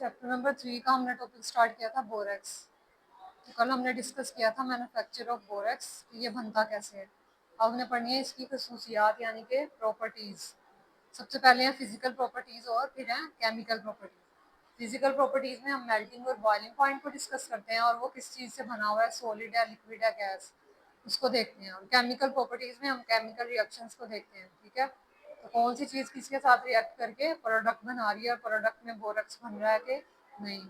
Chapter number 3 का हमने topic start किया था बोरेक्स। तो कल हमने डिस्कस किया था मैन्युफैक्चर ऑफ बोरेक्स, ये बनता कैसे है। अब हमने पढ़नी है इसकी खसूसियात यानी कि प्रॉपर्टीज़। सबसे पहले हैं फिजिकल प्रॉपर्टीज़ और फिर हैं केमिकल प्रॉपर्टीज़। फिजिकल प्रॉपर्टीज़ में हम मेल्टिंग और बॉइलिंग पॉइंट को डिस्कस करते हैं और वो किस चीज़ से बना हुआ है, सॉलिड है, लिक्विड है, गैस, उसको देखते हैं। और केमिकल प्रॉपर्टीज़ में हम केमिकल रिएक्शंस को देखते हैं। ठीक है, तो कौन सी चीज़ किसके साथ रिएक्ट करके प्रोडक्ट बना रही है और प्रोडक्ट में बोरेक्स बन रहा है कि नहीं।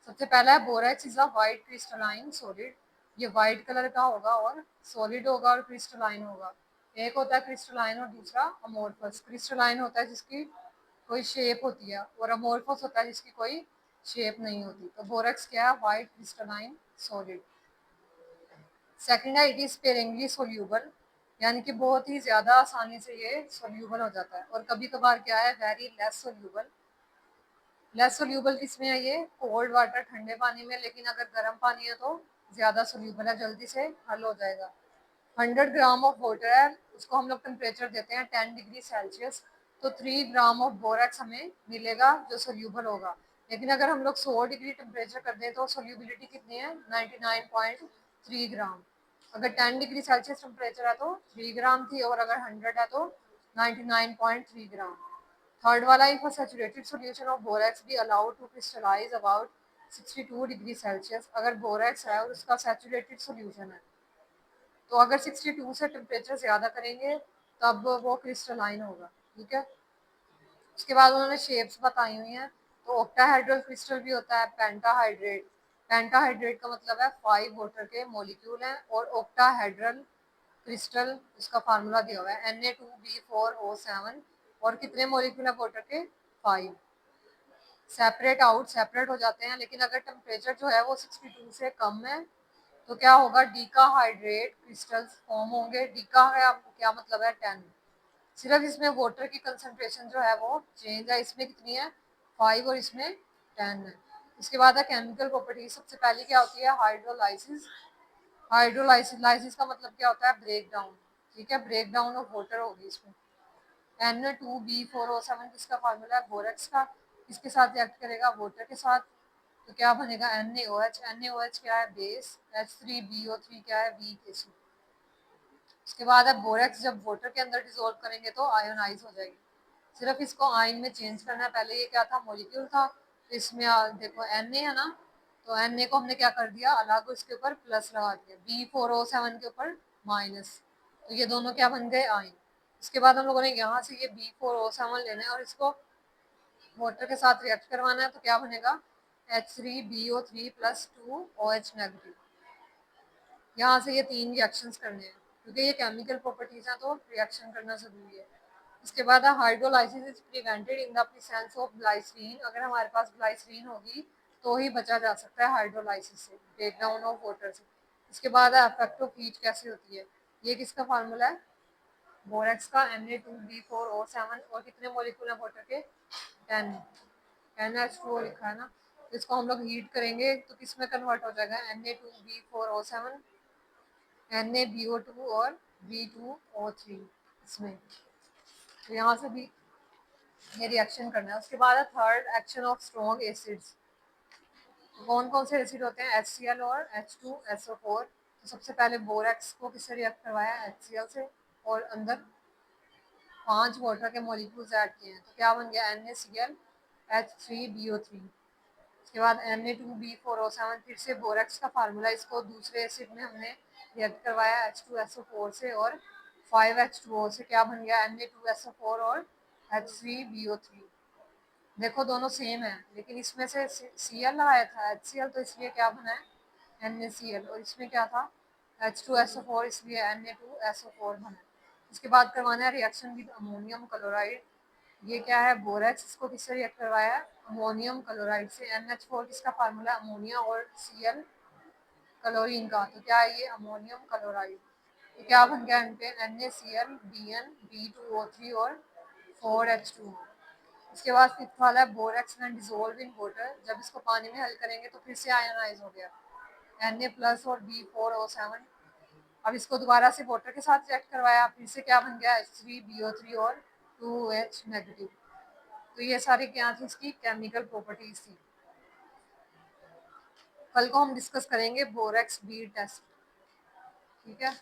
सबसे पहला है borax is a white crystalline solid. ये वाइट कलर का होगा और सॉलिड होगा और क्रिस्टलाइन होगा। एक होता है क्रिस्टलाइन और दूसरा अमोर्फस। क्रिस्टलाइन होता है जिसकी कोई शेप होती है और अमोर्फस होता है जिसकी कोई शेप नहीं होती। तो बोरेक्स क्या है? White crystalline solid. सेकंड है इट इज स्पेरिंगली सोल्यूबल, यानी कि बहुत ही ज्यादा आसानी से ये सोल्यूबल हो जाता है। और कभी कभार क्या है? Very less soluble. Less soluble किसमें है? ये कोल्ड वाटर, ठंडे पानी में। लेकिन अगर गर्म पानी है तो ज्यादा सोल्यूबल है, जल्दी से हल हो जाएगा। 100 ग्राम ऑफ वाटर है, उसको हम लोग टेम्परेचर देते हैं 10 डिग्री सेल्सियस, तो 3 ग्राम ऑफ बोरेक्स हमें मिलेगा जो सोल्यूबल होगा। लेकिन अगर हम लोग 100 डिग्री टेम्परेचर कर दें तो सोल्यूबिलिटी कितनी है? 99.3 ग्राम। अगर 10 डिग्री सेल्सियस टेम्परेचर है तो 3 ग्राम थी, और अगर 100 है तो 99.3 ग्राम। थर्ड वाला, if a saturated solution of borax be allowed to crystallise about 62 degree Celsius. अगर बोरेक्स है और उसका सैचुरेटेड सॉल्यूशन है तो अगर 62 से टेम्परेचर ज़्यादा करेंगे तब वो क्रिस्टलाइन होगा। ठीक है, उसके बाद उन्होंने शेप्स बताई हुई हैं। तो ऑक्टाहाइड्रल क्रिस्टल भी होता है, पेंटाहाइड्रेट। पेंटाहाइड्रेट का मतलब है 5 वाटर के मॉलिक्यूल हैं, और ऑक्टाहाइड्रल क्रिस्टल इसका फार्मूला दिया हुआ है Na2B4O7। और कितने मॉलिक्यूल है वाटर के? 5। सेपरेट हो जाते हैं। लेकिन अगर टेम्परेचर जो है वो 62 से कम है तो क्या होगा? डीकाहाइड्रेट क्रिस्टल्स फॉर्म होंगे। डीका है, आपको क्या मतलब है? 10। सिर्फ इसमें वाटर की कंसंट्रेशन जो है वो चेंज है। इसमें कितनी है? 5 और इसमें 10 है। इसके बाद है केमिकल प्रॉपर्टी। सबसे पहले क्या होती है? हाइड्रोलाइसिस। हाइड्रोलाइसिस का मतलब क्या होता है? Break down. ठीक है, ब्रेक डाउन ऑफ वाटर होगी इसमें। Na2B4O7 किसका फार्मूला है? बोरेक्स का। किसके साथ रिएक्ट करेगा? वाटर के साथ। तो क्या बनेगा? NaOH। NaOH क्या है? बेस। H3BO3 क्या है? Weak acid. उसके बाद अब बोरेक्स जब वाटर के अंदर डिसॉल्व करेंगे तो आयोनाइज हो जाएगी। सिर्फ इसको आयन में चेंज करना है। पहले ये क्या था? मॉलिक्यूल था। तो इसमें देखो Na है ना, तो Na को हमने क्या कर दिया? अलग, उसके ऊपर प्लस लगा दिया। B4O7 के ऊपर माइनस। तो ये दोनों क्या बन गए? आयन। उसके बाद हम लोगों ने यहाँ से ये B4O7 लेना है और इसको वाटर के साथ रिएक्ट करवाना है। तो क्या बनेगा? H3BO3 + 2OH negative. यहाँ से ये 3 रिएक्शंस करने हैं, क्योंकि ये केमिकल प्रॉपर्टीज हैं तो रिएक्शन करना जरूरी है। इसके बाद hydrolysis is prevented in the presence of glycerine. अगर हमारे पास ग्लाइसरीन होगी तो ही बचा जा सकता है हाइड्रोलाइसिस से, ब्रेक डाउन ऑफ वाटर से। इसके बाद इफेक्ट ऑफ हीट कैसे होती है? ये किसका फार्मूला है? बोरेक्स का। Na2B4O7। और कितने मॉलिक्यूल है वाटर के? 10। NH2O लिखा है ना, तो इसको हम लोग हीट करेंगे तो किस में कन्वर्ट हो जाएगा? Na2B4O7, NaBO2 और B2O3 इसमें। तो यहाँ से भी ये रिएक्शन करना है। उसके बाद है third, action of strong acids. कौन कौन से एसिड होते हैं? HCl और H2SO4। तो सबसे पहले बोरेक्स को किससे रिएक्ट करवाया? HCl से, और अंदर 5 वाटर के मॉलिक्यूल्स ऐड किए हैं। तो क्या बन गया? NaCl H3BO3। उसके बाद Na2B4O7, फिर से बोरेक्स का फार्मूला। इसको दूसरे एसिड में हमने रिएक्ट करवाया H2SO4 से और 5H2O से। क्या बन गया? Na2SO4 और H3BO3। देखो दोनों सेम है, लेकिन इसमें से Cl आया था HCl, तो इसलिए क्या बना है? NaCl। और इसमें क्या था? H2SO4, इसलिए Na2SO4 बना। इसके बाद करवाना है रिएक्शन विद अमोनियम क्लोराइड। ये क्या है? बोरेक्स। इसको किससे रिएक्ट करवाया है? अमोनियम क्लोराइड से। NH4 किसका फार्मूला? अमोनिया, और Cl क्लोरीन का। तो क्या है ये? Ammonium chloride. तो क्या बन गया इनपे? NaCl BN B2O3 और 4H2O। इसके बाद फिफ्थ वाला है borax when dissolve in water. जब इसको पानी में हल करेंगे तो फिर से आयनाइज हो गया, Na+ और B4O7। अब इसको दोबारा से वाटर के साथ रिएक्ट करवाया, फिर से क्या बन गया? H3BO3 और 2H नेगेटिव। तो ये सारी क्या थी, इसकी केमिकल प्रॉपर्टीज थी। कल को हम डिस्कस करेंगे बोरेक्स बीड टेस्ट, ठीक है।